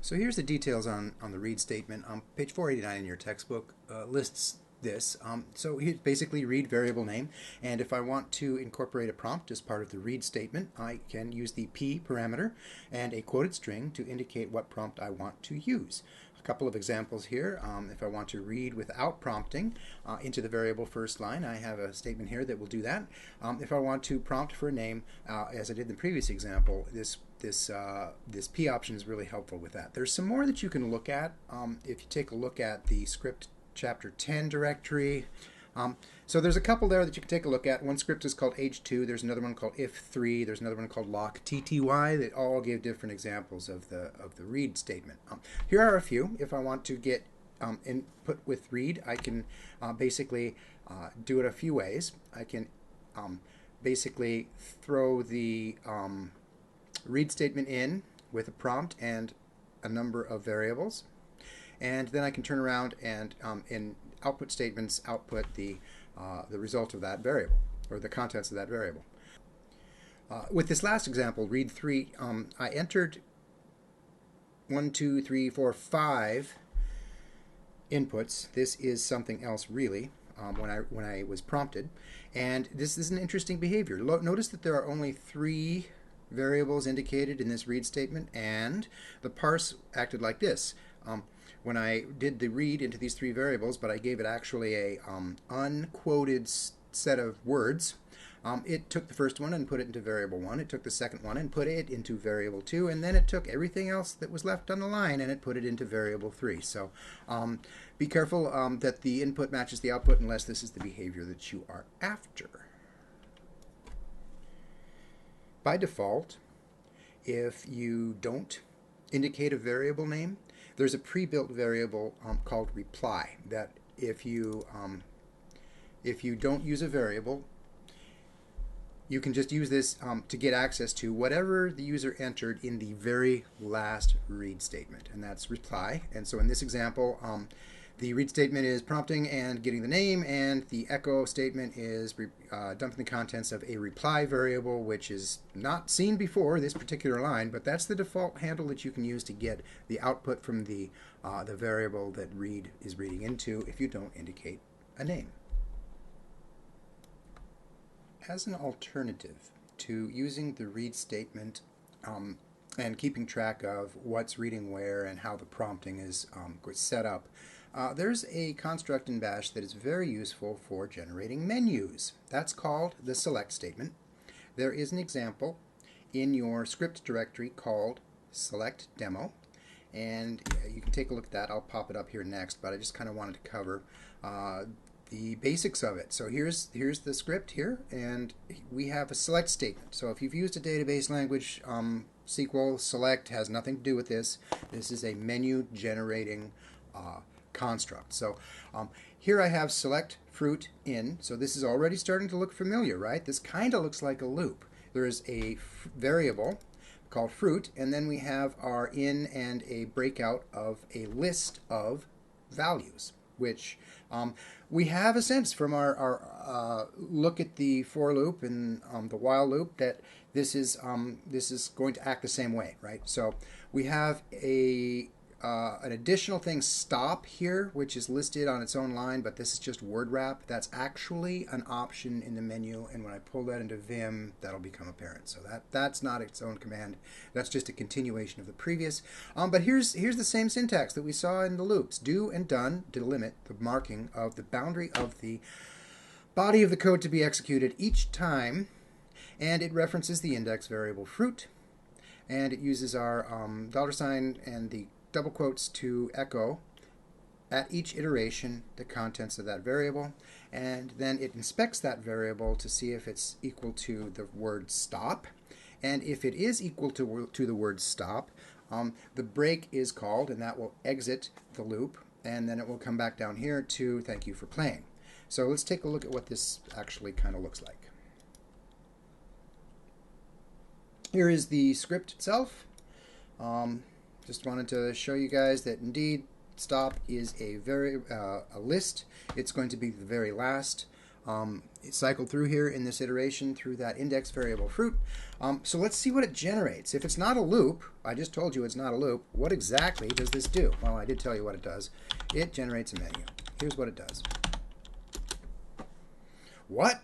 So here's the details on the read statement. Page 489 in your textbook lists this. So here's basically read variable name, and if I want to incorporate a prompt as part of the read statement, I can use the p parameter and a quoted string to indicate what prompt I want to use. A couple of examples here. If I want to read without prompting into the variable first line, I have a statement here that will do that. If I want to prompt for a name, as I did in the previous example, this P option is really helpful with that. There's some more that you can look at if you take a look at the script chapter 10 directory. So there's a couple there that you can take a look at. One script is called h2, there's another one called if3, there's another one called lock_tty that all give different examples of the read statement. Here are a few. If I want to get input with read, I can basically do it a few ways. I can basically throw the read statement in with a prompt and a number of variables, and then I can turn around and in output statements output the result of that variable, or the contents of that variable. With this last example, read 3, I entered 1, 2, 3, 4, 5 inputs. This is something else really when I was prompted, and this is an interesting behavior. Notice that there are only 3 variables indicated in this read statement, and the parse acted like this. When I did the read into these 3 variables, but I gave it actually a unquoted set of words, it took the first one and put it into variable 1, it took the second one and put it into variable 2, and then it took everything else that was left on the line and it put it into variable 3. So be careful that the input matches the output unless this is the behavior that you are after. By default, if you don't indicate a variable name, there's a pre-built variable called reply that if you don't use a variable, you can just use this to get access to whatever the user entered in the very last read statement, and that's reply. And so in this example, the read statement is prompting and getting the name, and the echo statement is dumping the contents of a reply variable, which is not seen before this particular line, but that's the default handle that you can use to get the output from the variable that read is reading into if you don't indicate a name. As an alternative to using the read statement and keeping track of what's reading where and how the prompting is set up, there's a construct in Bash that is very useful for generating menus. That's called the select statement. There is an example in your script directory called select demo, and you can take a look at that. I'll pop it up here next, but I just kind of wanted to cover the basics of it. So here's the script here, and we have a select statement. So if you've used a database language, SQL select has nothing to do with this. This is a menu generating construct. So here I have select fruit in, so this is already starting to look familiar, right? This kind of looks like a loop. There is a variable called fruit, and then we have our in and a breakout of a list of values, which we have a sense from our look at the for loop and the while loop that this is going to act the same way, right? So we have an additional thing, stop, here, which is listed on its own line, but this is just word wrap. That's actually an option in the menu, and when I pull that into Vim, that'll become apparent. So that's not its own command. That's just a continuation of the previous. But here's the same syntax that we saw in the loops. Do and done delimit the marking of the boundary of the body of the code to be executed each time, and it references the index variable fruit, and it uses our $ and the double quotes to echo at each iteration the contents of that variable, and then it inspects that variable to see if it's equal to the word stop, and if it is equal to the word stop, the break is called, and that will exit the loop, and then it will come back down here to thank you for playing. So let's take a look at what this actually kind of looks like. Here is the script itself. Just wanted to show you guys that indeed stop is a list. It's going to be the very last It cycled through here in this iteration through that index variable fruit. So let's see what it generates. If it's not a loop, I just told you it's not a loop, what exactly does this do? Well, I did tell you what it does. It generates a menu. Here's what it does. What?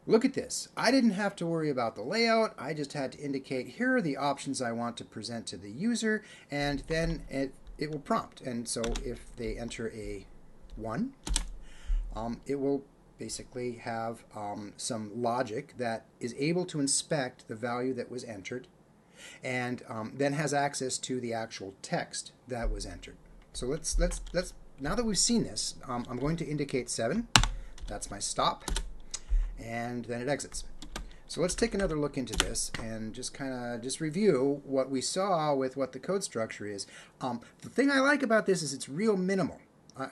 Look at this. I didn't have to worry about the layout. I just had to indicate here are the options I want to present to the user, and then it will prompt. And so if they enter a 1, it will basically have some logic that is able to inspect the value that was entered, and then has access to the actual text that was entered. So let's now that we've seen this, I'm going to indicate 7. That's my stop, and then it exits. So let's take another look into this and just review what we saw with what the code structure is. The thing I like about this is it's real minimal.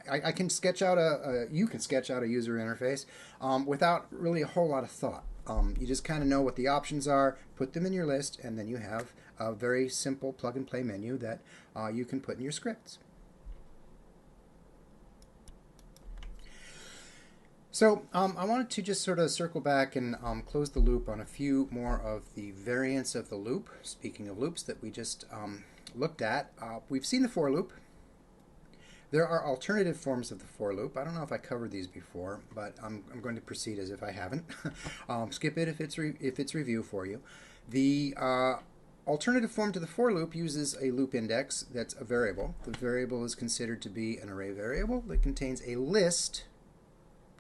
I can sketch out you can sketch out a user interface without really a whole lot of thought. You just kind of know what the options are, put them in your list, and then you have a very simple plug-and-play menu that you can put in your scripts. So I wanted to just sort of circle back and close the loop on a few more of the variants of the loop. Speaking of loops that we just looked at, we've seen the for loop. There are alternative forms of the for loop. I don't know if I covered these before, but I'm going to proceed as if I haven't. Skip it if it's review for you. The alternative form to the for loop uses a loop index that's a variable. The variable is considered to be an array variable that contains a list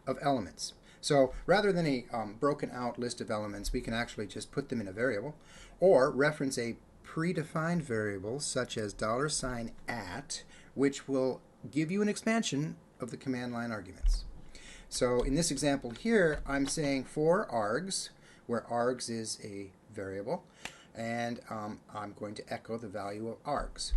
of elements. So rather than a broken out list of elements, we can actually just put them in a variable or reference a predefined variable such as $@, which will give you an expansion of the command line arguments. So in this example here, I'm saying for args, where args is a variable, and I'm going to echo the value of args.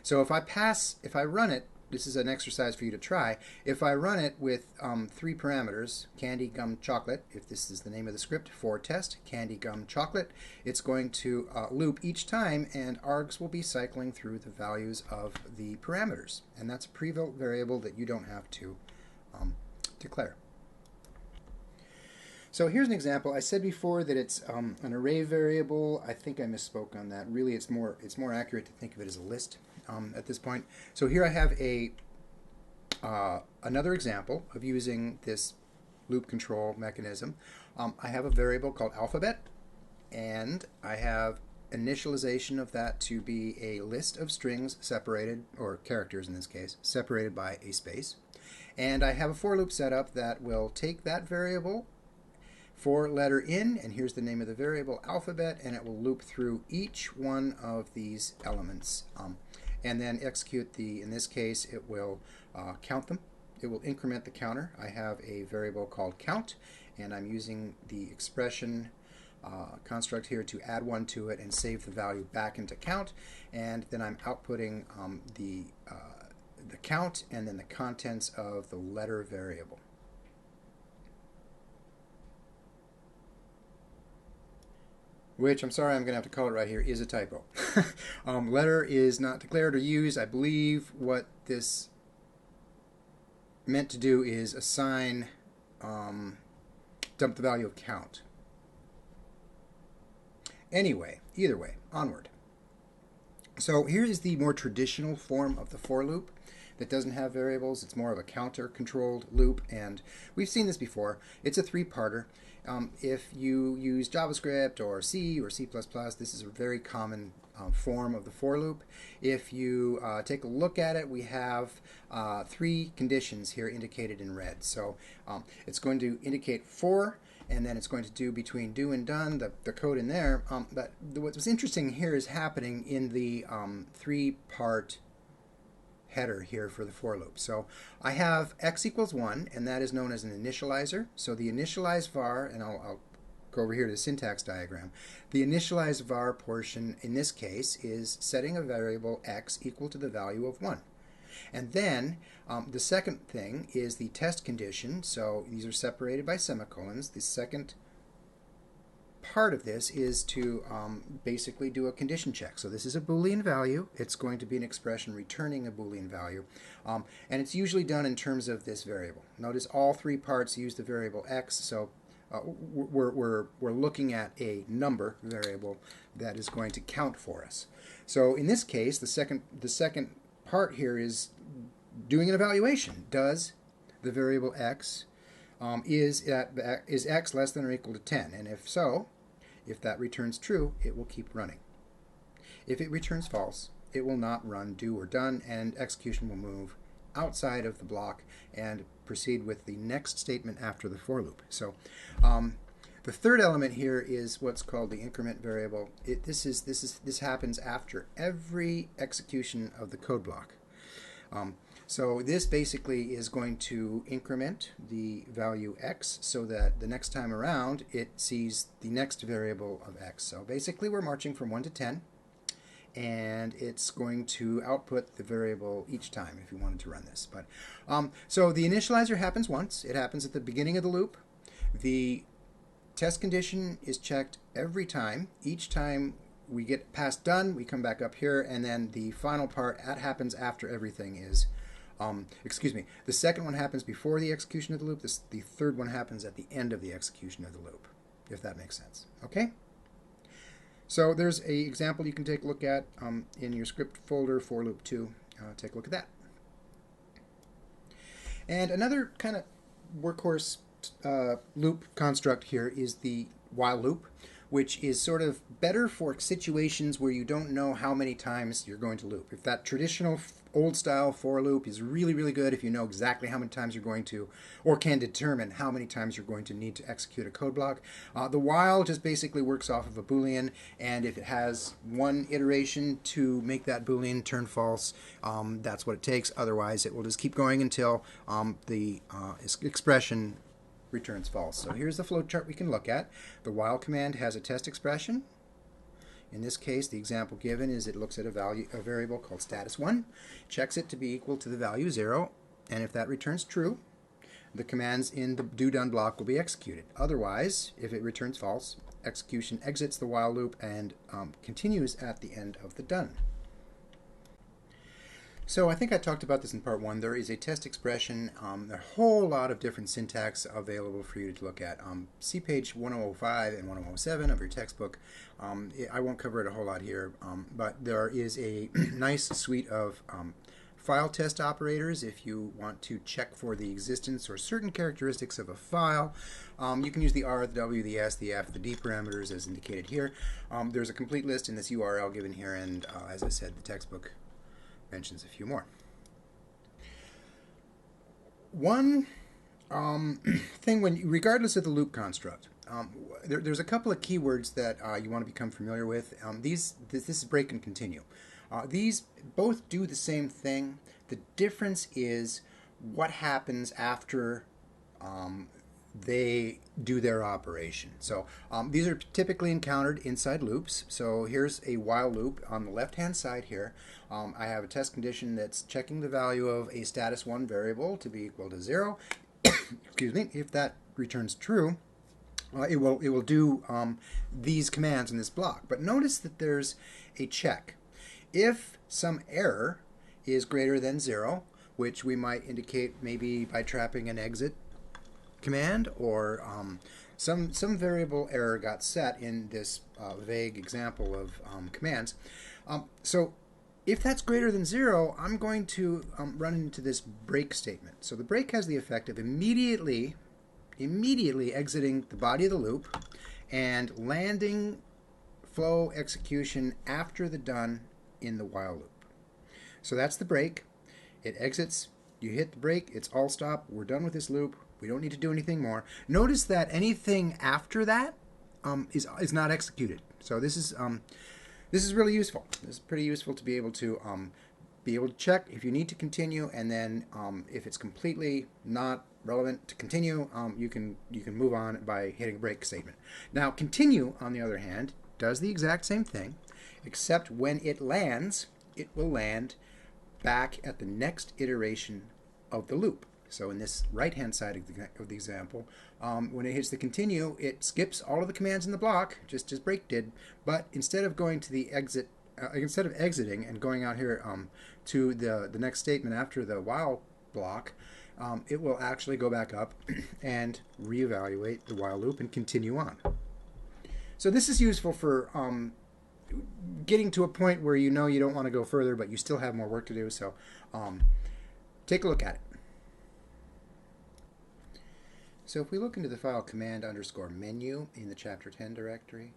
So if I run it, this is an exercise for you to try. If I run it with 3 parameters, candy, gum, chocolate, if this is the name of the script, for test, candy, gum, chocolate, it's going to loop each time, and args will be cycling through the values of the parameters. And that's a pre-built variable that you don't have to declare. So here's an example. I said before that it's an array variable. I think I misspoke on that. Really, it's more accurate to think of it as a list at this point. So here I have another example of using this loop control mechanism. I have a variable called alphabet, and I have initialization of that to be a list of strings separated, or characters in this case, separated by a space. And I have a for loop set up that will take that variable for letter in, and here's the name of the variable, alphabet, and it will loop through each one of these elements and then execute in this case, it will count them. It will increment the counter. I have a variable called count, and I'm using the expression construct here to add 1 to it and save the value back into count, and then I'm outputting the count and then the contents of the letter variable. Which, I'm sorry, I'm going to have to call it right here, is a typo. Letter is not declared or used. I believe what this meant to do is assign, dump the value of count. Anyway, either way, onward. So here is the more traditional form of the for loop that doesn't have variables. It's more of a counter-controlled loop, and we've seen this before. It's a 3-parter. If you use JavaScript or C or C++, this is a very common form of the for loop. If you take a look at it, we have 3 conditions here indicated in red. So it's going to indicate for, and then it's going to do between do and done, the code in there. But what's interesting here is happening in the 3-part header here for the for loop. So I have x equals 1, and that is known as an initializer. So the initialize var, and I'll go over here to the syntax diagram. The initialize var portion in this case is setting a variable x equal to the value of 1. And then the second thing is the test condition. So these are separated by semicolons. The second part of this is to basically do a condition check. So this is a Boolean value. It's going to be an expression returning a Boolean value. And it's usually done in terms of this variable. Notice all three parts use the variable x, so we're looking at a number variable that is going to count for us. So in this case, the second part here is doing an evaluation. Does the variable x is x less than or equal to 10? And if so, if that returns true, it will keep running. If it returns false, it will not run do or done, and execution will move outside of the block and proceed with the next statement after the for loop. So the third element here is what's called the increment variable. This happens after every execution of the code block. So this basically is going to increment the value x so that the next time around it sees the next variable of x. So basically we're marching from 1 to 10, and it's going to output the variable each time if you wanted to run this. But so the initializer happens once. It happens at the beginning of the loop. The test condition is checked every time. Each time we get past done, we come back up here, and then the final part happens after everything is the second one happens before the execution of the loop. The third one happens at the end of the execution of the loop, if that makes sense. Okay? So there's an example you can take a look at in your script folder, for loop 2. Take a look at that. And another kind of workhorse loop construct here is the while loop, which is sort of better for situations where you don't know how many times you're going to loop. If that traditional old-style for loop is really, really good if you know exactly how many times you're going to, or can determine how many times you're going to need to execute a code block. The while just basically works off of a Boolean, and if it has one iteration to make that Boolean turn false, that's what it takes. Otherwise, it will just keep going until the expression returns false. So here's the flowchart we can look at. The while command has a test expression. In this case, the example given is it looks at a variable called status1, checks it to be equal to the value 0, and if that returns true, the commands in the do-done block will be executed. Otherwise, if it returns false, execution exits the while loop and continues at the end of the done. So I think I talked about this in part 1. There is a test expression, a whole lot of different syntax available for you to look at. See page 1005 and 1007 of your textbook. I won't cover it a whole lot here, but there is a nice suite of file test operators if you want to check for the existence or certain characteristics of a file. You can use the R, the W, the S, the F, the D parameters as indicated here. There's a complete list in this URL given here, and as I said, the textbook mentions a few more. One thing, regardless of the loop construct, there's a couple of keywords that you want to become familiar with. This is break and continue. These both do the same thing. The difference is what happens after they do their operation. So these are typically encountered inside loops. So here's a while loop on the left-hand side here. I have a test condition that's checking the value of a status1 variable to be equal to 0. Excuse me. If that returns true, it will do these commands in this block. But notice that there's a check. If some error is greater than 0, which we might indicate maybe by trapping an exit command, or some variable error got set in this vague example of commands. So if that's greater than 0, I'm going to run into this break statement. So the break has the effect of immediately exiting the body of the loop and landing flow execution after the done in the while loop. So that's the break. It exits, you hit the break, it's all stop, we're done with this loop, we don't need to do anything more. Notice that anything after that is not executed. So this is really useful. This is pretty useful to be able to check if you need to continue, and then if it's completely not relevant to continue, you can move on by hitting a break statement. Now continue, on the other hand, does the exact same thing, except when it lands, it will land back at the next iteration of the loop. So in this right-hand side of the example, when it hits the continue, it skips all of the commands in the block, just as break did. But instead of going to the exit, instead of exiting and going out here to the next statement after the while block, it will actually go back up and reevaluate the while loop and continue on. So this is useful for getting to a point where you know you don't want to go further, but you still have more work to do. So take a look at it. So if we look into the file command_menu in the chapter 10 directory,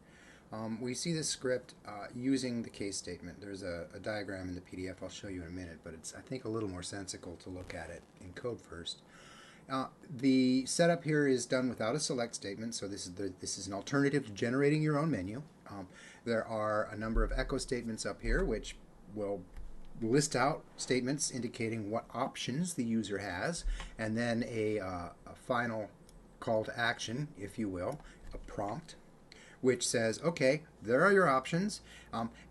we see this script using the case statement. There's a diagram in the PDF I'll show you in a minute, but it's, I think, a little more sensical to look at it in code first. The setup here is done without a select statement, so this is an alternative to generating your own menu. There are a number of echo statements up here which will list out statements indicating what options the user has, and then a final call to action, if you will, a prompt, which says, okay, there are your options,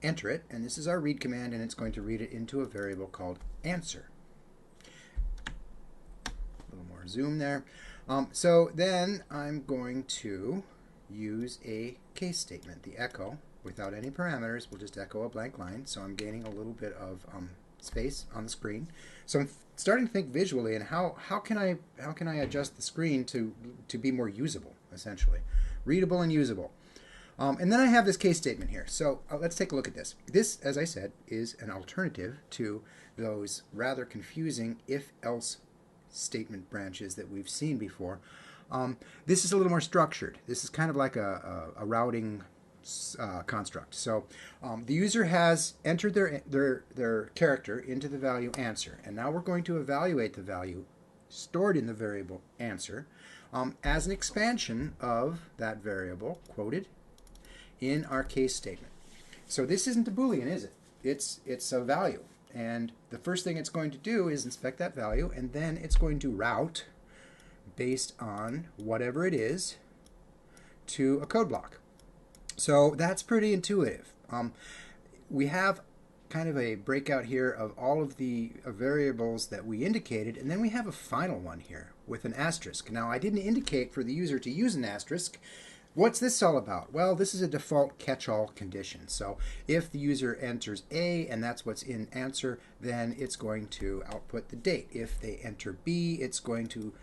enter it, and this is our read command, and it's going to read it into a variable called answer. A little more zoom there. So then I'm going to use a case statement, the echo, without any parameters. We'll just echo a blank line, so I'm gaining a little bit of space on the screen. So I'm starting to think visually, and how can I adjust the screen to be more usable, essentially, readable and usable. And then I have this case statement here. So let's take a look at this. This, as I said, is an alternative to those rather confusing if-else statement branches that we've seen before. This is a little more structured. This is kind of like a routing construct. So the user has entered their character into the value answer, and now we're going to evaluate the value stored in the variable answer as an expansion of that variable quoted in our case statement. So this isn't a Boolean, is it? It's a value, and the first thing it's going to do is inspect that value, and then it's going to route based on whatever it is to a code block. So that's pretty intuitive. We have kind of a breakout here of all of the variables that we indicated, and then we have a final one here with an asterisk. Now, I didn't indicate for the user to use an asterisk. What's this all about? Well, this is a default catch-all condition. So if the user enters A and that's what's in answer, then it's going to output the date. If they enter B, it's going to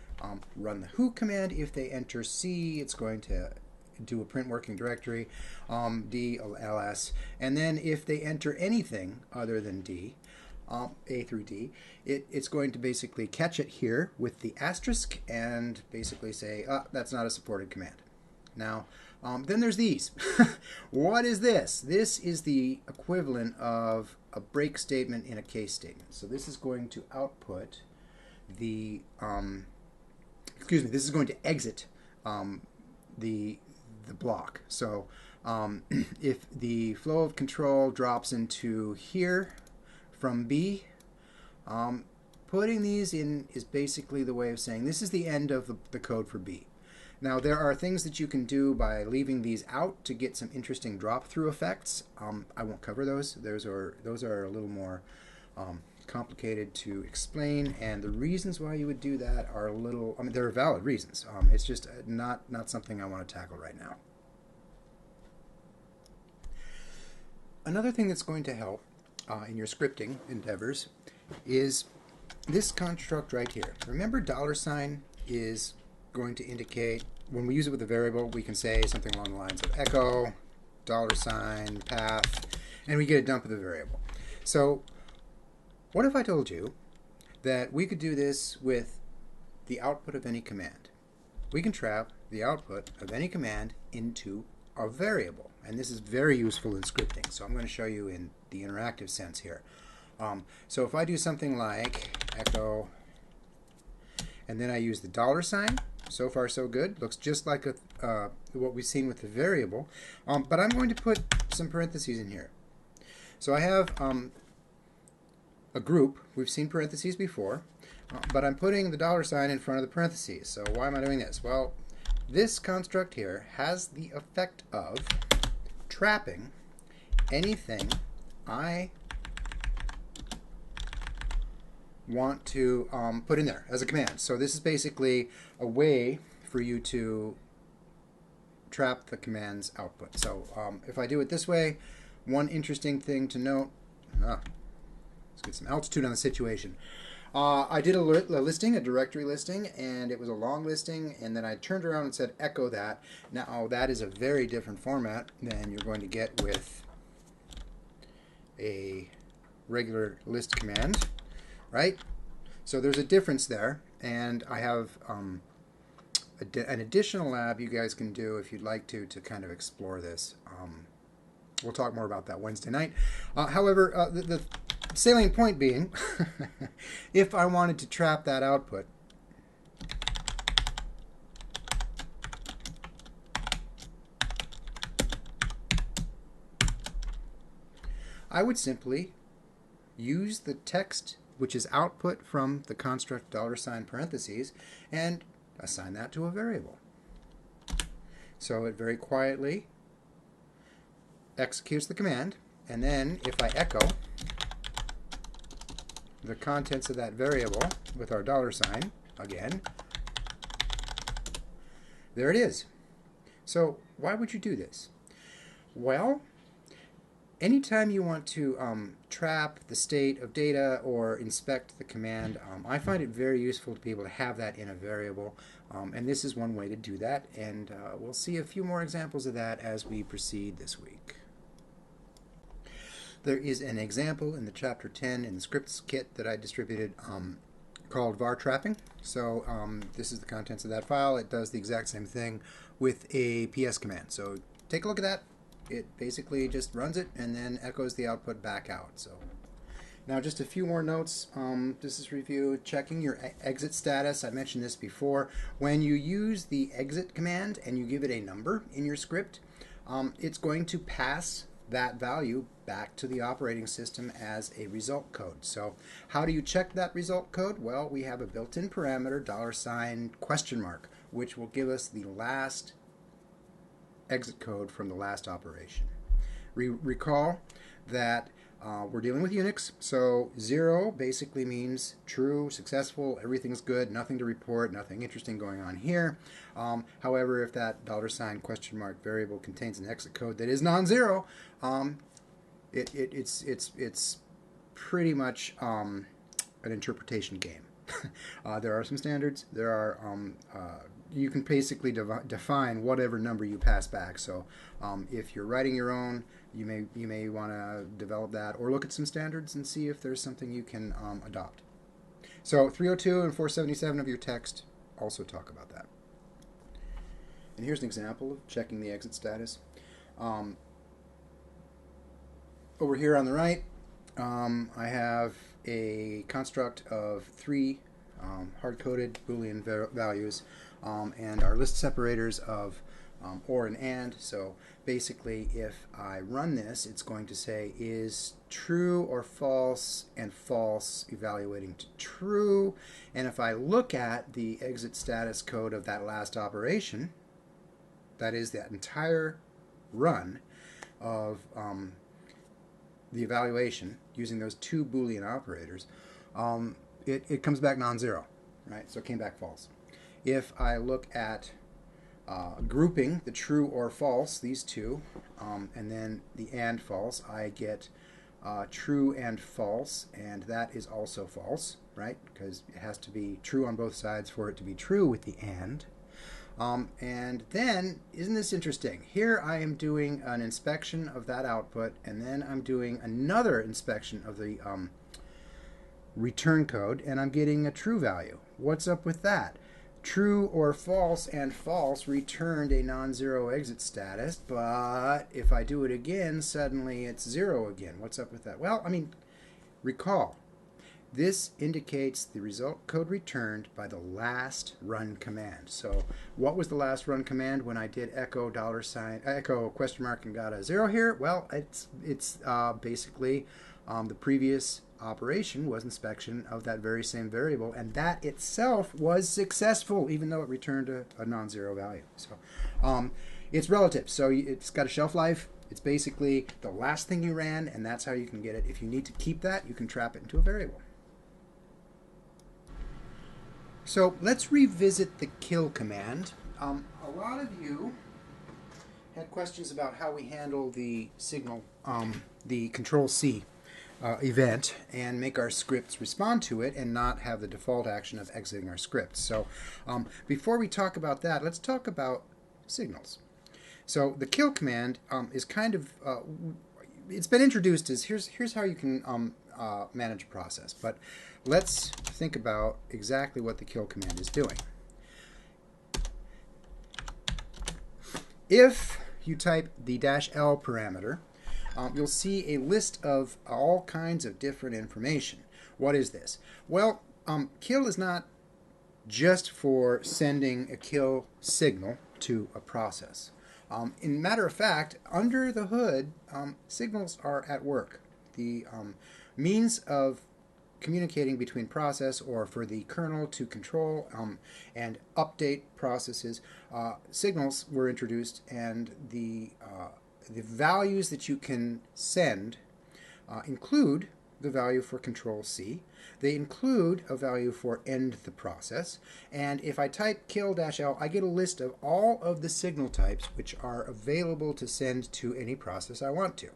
run the who command. If they enter C, it's going to do a print working directory, D, ls, and then if they enter anything other than D, A through D, it's going to basically catch it here with the asterisk and basically say, that's not a supported command. Now, then there's these. What is this? This is the equivalent of a break statement in a case statement. So this is going to output the, this is going to exit the block. So if the flow of control drops into here from B, putting these in is basically the way of saying this is the end of the code for B. Now there are things that you can do by leaving these out to get some interesting drop-through effects. I won't cover those. Those are a little more complicated to explain, and the reasons why you would do that are a little, there are valid reasons. It's just not something I want to tackle right now. Another thing that's going to help in your scripting endeavors is this construct right here. Remember, $ is going to indicate, when we use it with a variable, we can say something along the lines of echo $ path, and we get a dump of the variable. So what if I told you that we could do this with the output of any command? We can trap the output of any command into a variable, and this is very useful in scripting, so I'm going to show you in the interactive sense here. So if I do something like echo, and then I use the $, so far so good, looks just like what we've seen with the variable, but I'm going to put some parentheses in here. So I have a group. We've seen parentheses before, but I'm putting the $, in front of the parentheses. So why am I doing this? Well, this construct here has the effect of trapping anything I want to put in there as a command. So this is basically a way for you to trap the command's output. So if I do it this way, one interesting thing to note, let's get some altitude on the situation. I did a listing, a directory listing, and it was a long listing, and then I turned around and said echo that. Now that is a very different format than you're going to get with a regular list command, right? So there's a difference there, and I have an additional lab you guys can do if you'd like to kind of explore this. We'll talk more about that Wednesday night. However, the salient point being, if I wanted to trap that output, I would simply use the text which is output from the construct $ parentheses and assign that to a variable. So it very quietly executes the command, and then if I echo the contents of that variable with our $ again, there it is. So why would you do this? Well, anytime you want to trap the state of data or inspect the command, I find it very useful to be able to have that in a variable, and this is one way to do that, and we'll see a few more examples of that as we proceed this week. There is an example in the chapter 10 in the scripts kit that I distributed called var trapping. So this is the contents of that file. It does the exact same thing with a PS command. So take a look at that. It basically just runs it and then echoes the output back out. So now just a few more notes. This is review, checking your exit status. I mentioned this before. When you use the exit command and you give it a number in your script, it's going to pass that value back to the operating system as a result code. So how do you check that result code? Well, we have a built-in parameter, $? which will give us the last exit code from the last operation. Recall that we're dealing with Unix, so 0 basically means true, successful, everything's good, nothing to report, nothing interesting going on here. However, if that $? Variable contains an exit code that is non-zero, it's pretty much an interpretation game. There are some standards. There are you can basically define whatever number you pass back. So if you're writing your own, you may want to develop that or look at some standards and see if there's something you can adopt. So 302 and 477 of your text also talk about that. And here's an example of checking the exit status. Over here on the right, I have a construct of 3 hard-coded Boolean values and our list separators of or and and. So basically, if I run this, it's going to say is true or false, and false evaluating to true. And if I look at the exit status code of that last operation, that is that entire run of the evaluation using those 2 Boolean operators, it comes back non-zero, right? So it came back false. If I look at grouping the true or false, these two, and then the and false, I get true and false, and that is also false, right? Because it has to be true on both sides for it to be true with the and. And then, isn't this interesting? Here I am doing an inspection of that output, and then I'm doing another inspection of the return code, and I'm getting a true value. What's up with that? True or false and false returned a non-zero exit status, but if I do it again, suddenly it's 0 again. What's up with that? Well, I mean, recall, this indicates the result code returned by the last run command. So what was the last run command when I did echo echo question mark and got a 0 here? Well, it's basically the previous operation was inspection of that very same variable, and that itself was successful even though it returned a non-zero value. So it's relative, so it's got a shelf life. It's basically the last thing you ran, and that's how you can get it. If you need to keep that, you can trap it into a variable. So let's revisit the kill command. A lot of you had questions about how we handle the signal, the Control C event, and make our scripts respond to it and not have the default action of exiting our script. So before we talk about that, let's talk about signals. So the kill command is kind of, it's been introduced as here's how you can manage a process. But let's think about exactly what the kill command is doing. If you type the -L parameter, you'll see a list of all kinds of different information. What is this? Well, kill is not just for sending a kill signal to a process. In matter of fact, under the hood, signals are at work. The means of communicating between process or for the kernel to control and update processes, signals were introduced, and the values that you can send include the value for Control C. They include a value for end the process. And if I type kill-L, I get a list of all of the signal types which are available to send to any process I want to.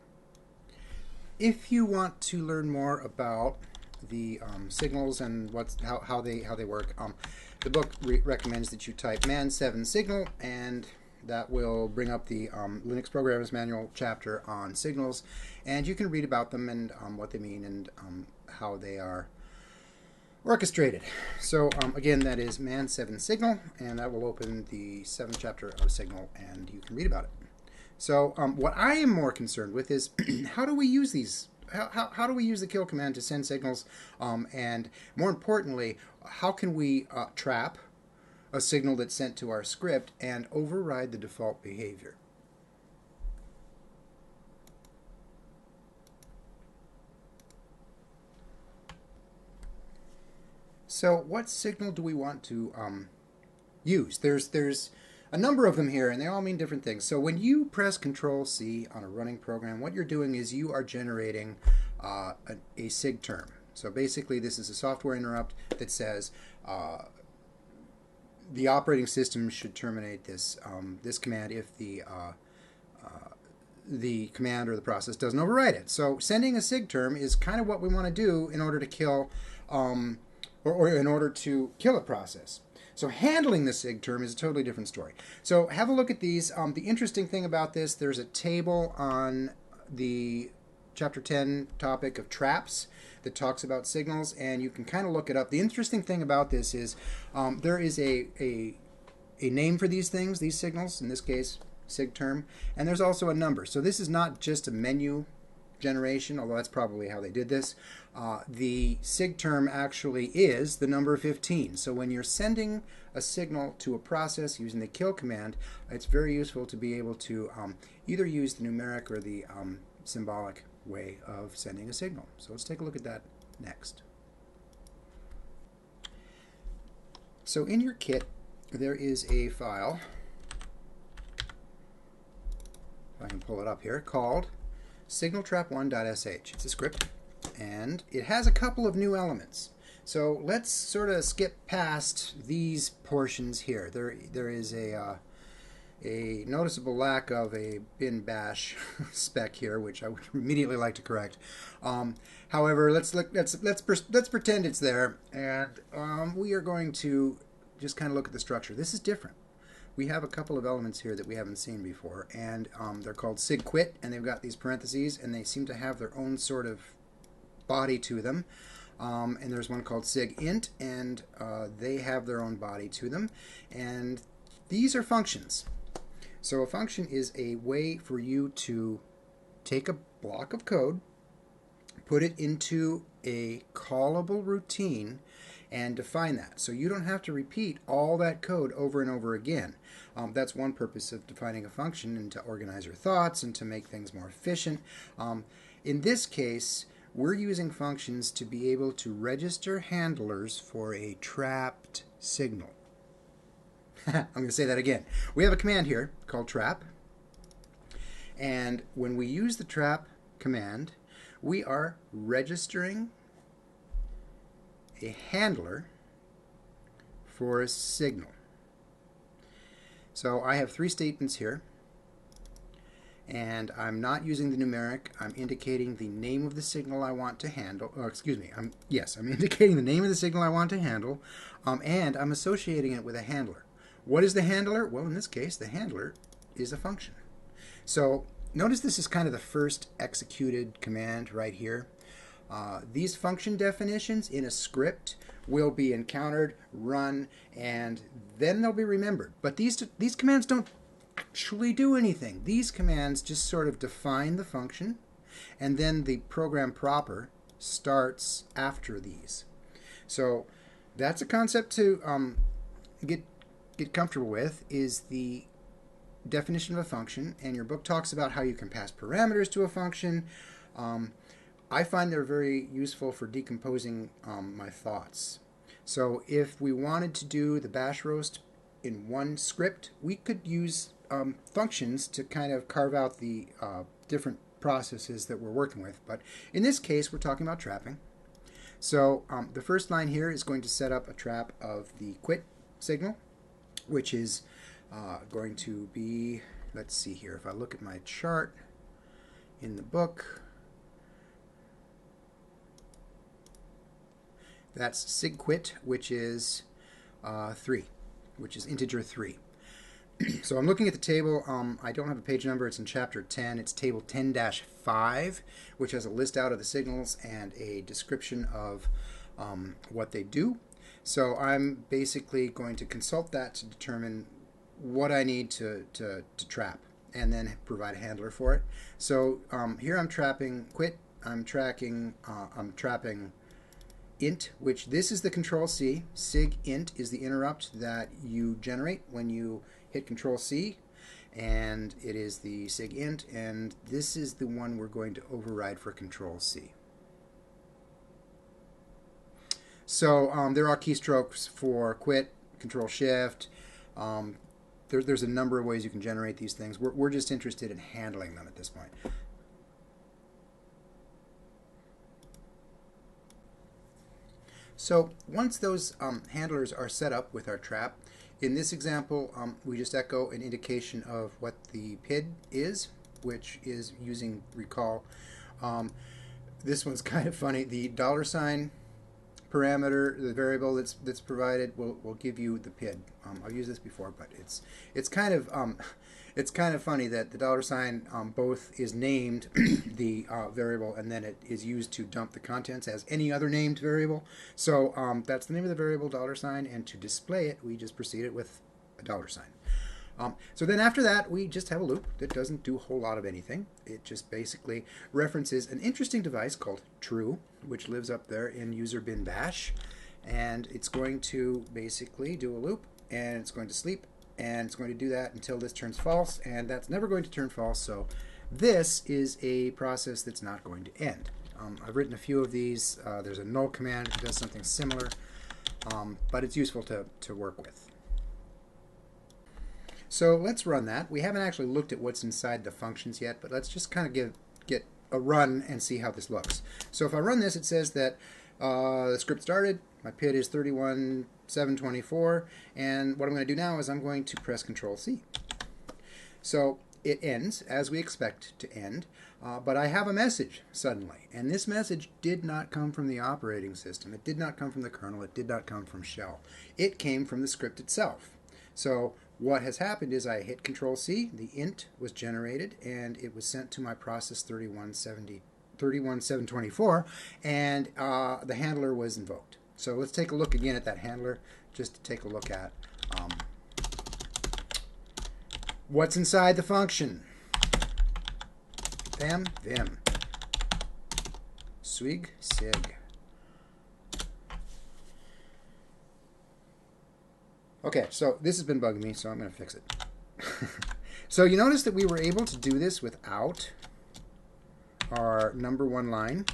If you want to learn more about the signals and how they work, the book recommends that you type man7 signal, and that will bring up the Linux Programmer's Manual chapter on signals, and you can read about them and what they mean and how they are orchestrated. So again, that is man7 signal, and that will open the 7th chapter of signal, and you can read about it. So what I am more concerned with is how do we use these? How do we use the kill command to send signals? And more importantly, how can we trap a signal that's sent to our script and override the default behavior? So what signal do we want to use? There's a number of them here, and they all mean different things. So when you press Control C on a running program, what you're doing is you are generating a sig term. So basically, this is a software interrupt that says the operating system should terminate this this command if the command or the process doesn't override it. So sending a sig term is kind of what we want to do in order to kill or in order to kill a process. So handling the sig term is a totally different story. So have a look at these. The interesting thing about this, there's a table on the Chapter 10 topic of traps that talks about signals, and you can kind of look it up. The interesting thing about this is there is a name for these things, these signals, in this case, sig term, and there's also a number. So this is not just a menu generation, although that's probably how they did this. The sig term actually is the number 15. So when you're sending a signal to a process using the kill command, it's very useful to be able to either use the numeric or the symbolic way of sending a signal. So let's take a look at that next. So in your kit, there is a file, if I can pull it up here, called signaltrap1.sh. It's a script, and it has a couple of new elements. So let's sort of skip past these portions here. There is a noticeable lack of a bin bash spec here, which I would immediately like to correct. However, let's pretend it's there, and we are going to just kind of look at the structure. This is different. We have a couple of elements here that we haven't seen before, and they're called sigquit, and they've got these parentheses, and they seem to have their own sort of body to them. And there's one called sigint, and they have their own body to them. And these are functions. So a function is a way for you to take a block of code, put it into a callable routine, and define that. So you don't have to repeat all that code over and over again. That's one purpose of defining a function, and to organize your thoughts and to make things more efficient. In this case, we're using functions to be able to register handlers for a trapped signal. I'm going to say that again. We have a command here called trap, and when we use the trap command, we are registering a handler for a signal. So I have three statements here, and I'm not using the numeric. I'm indicating the name of the signal I want to handle. Oh, excuse me. I'm indicating the name of the signal I want to handle, and I'm associating it with a handler. What is the handler? Well, in this case, the handler is a function. So notice this is kind of the first executed command right here. These function definitions in a script will be encountered, run, and then they'll be remembered. But these commands don't actually do anything. These commands just sort of define the function, and then the program proper starts after these. So that's a concept to get comfortable with, is the definition of a function, and your book talks about how you can pass parameters to a function. I find they're very useful for decomposing my thoughts. So if we wanted to do the bash roast in one script, we could use functions to kind of carve out the different processes that we're working with. But in this case, we're talking about trapping. So the first line here is going to set up a trap of the quit signal, which is going to be, let's see here, if I look at my chart in the book, that's sigquit, which is 3, which is integer 3. So I'm looking at the table. I don't have a page number. It's in chapter 10. It's table 10-5, which has a list out of the signals and a description of what they do. So I'm basically going to consult that to determine what I need to trap, and then provide a handler for it. So here I'm trapping quit. I'm trapping int, which this is the control C. Sig int is the interrupt that you generate when you hit control C, and it is the sig int, and this is the one we're going to override for control C. So there are keystrokes for quit, control shift. There's a number of ways you can generate these things. We're just interested in handling them at this point. So once those handlers are set up with our trap, in this example, we just echo an indication of what the PID is, which is using recall. This one's kind of funny. The $sign parameter, the variable that's provided, will give you the PID. I've used this before, but it's kind of funny that the $sign both is named the variable, and then it is used to dump the contents as any other named variable. So that's the name of the variable, $sign, and to display it, we just proceed it with a $sign. So then after that, we just have a loop that doesn't do a whole lot of anything. It just basically references an interesting device called true, which lives up there in user bin bash, and it's going to basically do a loop, and it's going to sleep, and it's going to do that until this turns false, and that's never going to turn false. So this is a process that's not going to end. I've written a few of these. There's a null command that does something similar, but it's useful to work with. So let's run that. We haven't actually looked at what's inside the functions yet, but let's just kind of get a run and see how this looks. So if I run this, it says that the script started, my PID is 31724, and what I'm going to do now is I'm going to press Control C. So it ends as we expect to end, but I have a message suddenly, and this message did not come from the operating system. It did not come from the kernel. It did not come from shell. It came from the script itself. So what has happened is I hit Control C, the int was generated, and it was sent to my process 31724, and the handler was invoked. So let's take a look again at that handler, just to take a look at what's inside the function. Them, vim. Swig, sig. Okay, so this has been bugging me, so I'm going to fix it. So you notice that we were able to do this without our number one line.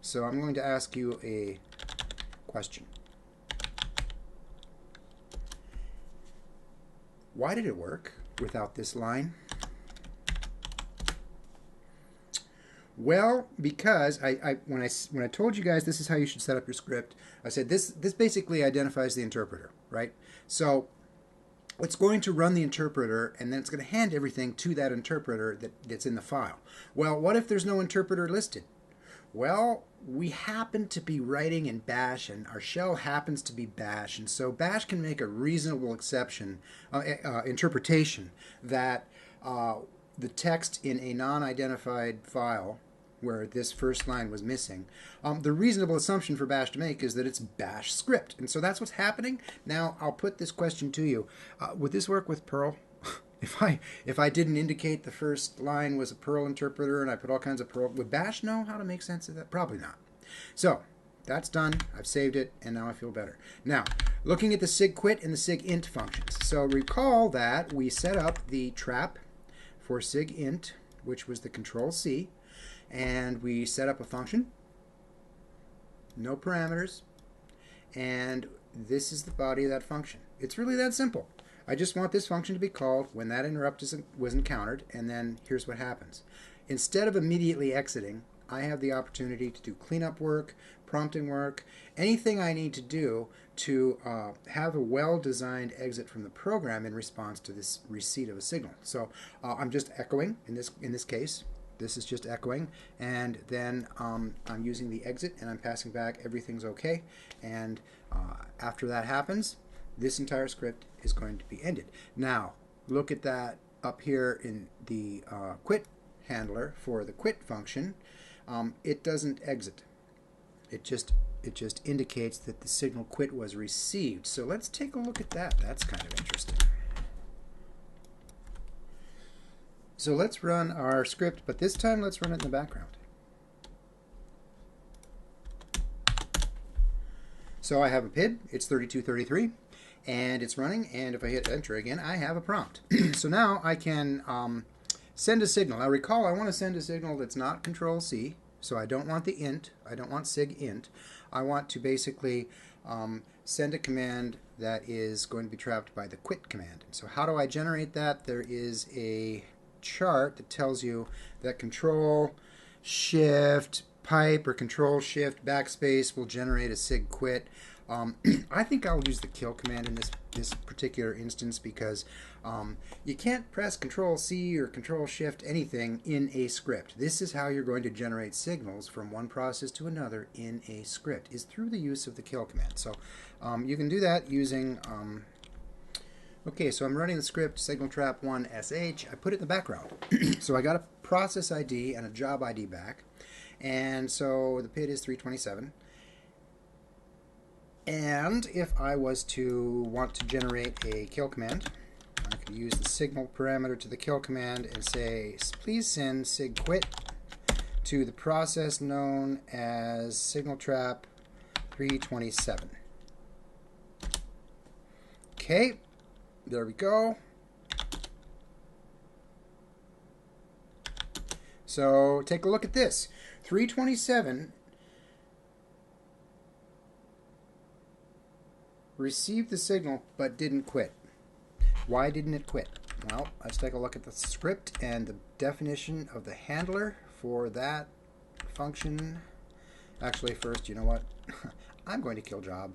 So I'm going to ask you a question. Why did it work without this line? Well, because when I told you guys this is how you should set up your script, I said this basically identifies the interpreter, right? So it's going to run the interpreter, and then it's going to hand everything to that interpreter that's in the file. Well, what if there's no interpreter listed? Well, we happen to be writing in Bash, and our shell happens to be Bash, and so Bash can make a reasonable interpretation that the text in a non-identified file where this first line was missing, the reasonable assumption for Bash to make is that it's Bash script. And so that's what's happening. Now, I'll put this question to you. Would this work with Perl? If I didn't indicate the first line was a Perl interpreter and I put all kinds of Perl, would Bash know how to make sense of that? Probably not. So that's done. I've saved it, and now I feel better. Now, looking at the sigquit and the sigint functions. So recall that we set up the trap for sigint, which was the control C, and we set up a function, no parameters, and this is the body of that function. It's really that simple. I just want this function to be called when that interrupt was encountered, and then here's what happens. Instead of immediately exiting, I have the opportunity to do cleanup work, prompting work, anything I need to do to have a well-designed exit from the program in response to this receipt of a signal. So I'm just echoing in this case. This is just echoing, and then I'm using the exit, and I'm passing back everything's okay. And after that happens, this entire script is going to be ended. Now, look at that up here in the quit handler for the quit function. It doesn't exit. It just indicates that the signal quit was received. So let's take a look at that. That's kind of interesting. So let's run our script, but this time let's run it in the background. So I have a PID, it's 3233, and it's running, and if I hit enter again, I have a prompt. So now I can send a signal. Now recall, I want to send a signal that's not control C, so I don't want the int, I don't want sigint. I want to basically send a command that is going to be trapped by the quit command. So how do I generate that? There is a chart that tells you that control shift pipe or control shift backspace will generate a sig quit. I think I'll use the kill command in this particular instance because you can't press control C or control shift anything in a script. This is how you're going to generate signals from one process to another in a script, is through the use of the kill command. So you can do that using okay, so I'm running the script signal trap 1 sh. I put it in the background. So I got a process ID and a job ID back. And so the PID is 327. And if I was to want to generate a kill command, I could use the signal parameter to the kill command and say, please send sig quit to the process known as signal trap 327. Okay. There we go. So take a look at this. 327 received the signal but didn't quit. Why didn't it quit? Well, let's take a look at the script and the definition of the handler for that function. Actually, first, you know what? I'm going to kill job.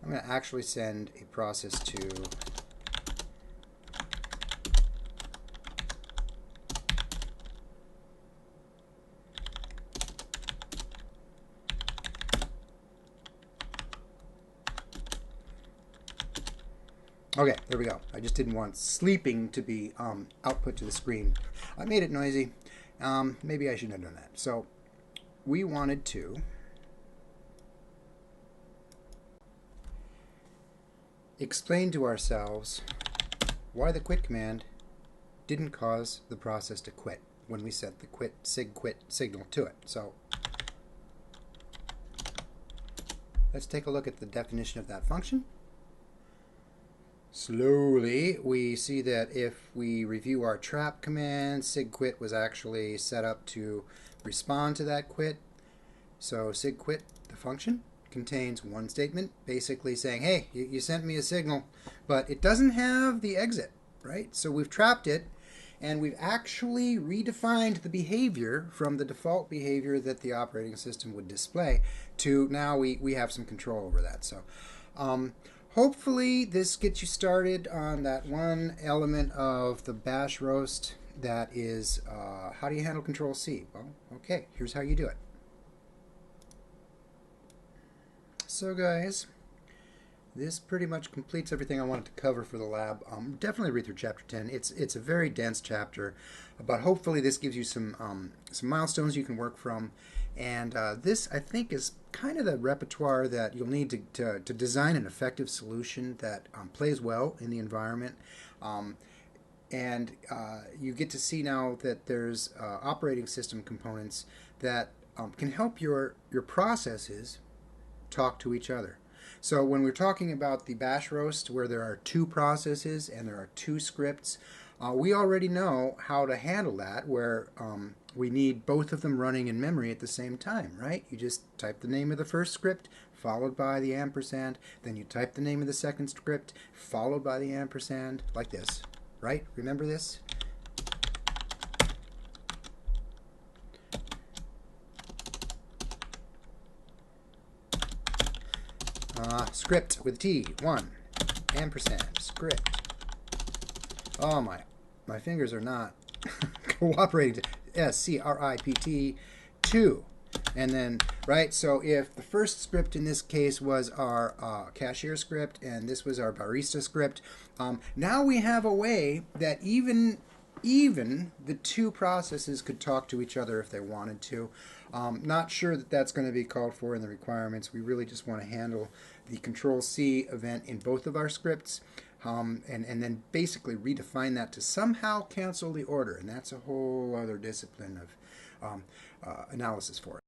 I'm going to actually send a process to okay, there we go. I just didn't want sleeping to be output to the screen. I made it noisy. Maybe I shouldn't have done that. So we wanted to explain to ourselves why the quit command didn't cause the process to quit when we set the sig quit signal to it. So let's take a look at the definition of that function. Slowly we see that if we review our trap command, sig quit was actually set up to respond to that quit. So sig quit, the function, contains one statement basically saying, hey, you sent me a signal, but it doesn't have the exit, right? So we've trapped it, and we've actually redefined the behavior from the default behavior that the operating system would display to now we have some control over that. So hopefully this gets you started on that one element of the bash roast, that is how do you handle Control-C? Well, okay, here's how you do it. So guys, this pretty much completes everything I wanted to cover for the lab. Definitely read through Chapter 10. It's a very dense chapter, but hopefully this gives you some milestones you can work from. And this, I think, is kind of the repertoire that you'll need to design an effective solution that plays well in the environment. And you get to see now that there's operating system components that can help your processes talk to each other. So when we're talking about the bash roast, where there are two processes and there are two scripts, we already know how to handle that, where we need both of them running in memory at the same time, right? You just type the name of the first script, followed by the ampersand, then you type the name of the second script, followed by the ampersand, like this, right? Remember this? Script with T, 1, ampersand, script. Oh, my fingers are not cooperating. SCRIPT, 2. And then, right, so if the first script in this case was our cashier script and this was our barista script, now we have a way that even the two processes could talk to each other if they wanted to. Not sure that that's going to be called for in the requirements. We really just want to handle the Control-C event in both of our scripts, and then basically redefine that to somehow cancel the order, and that's a whole other discipline of analysis for it.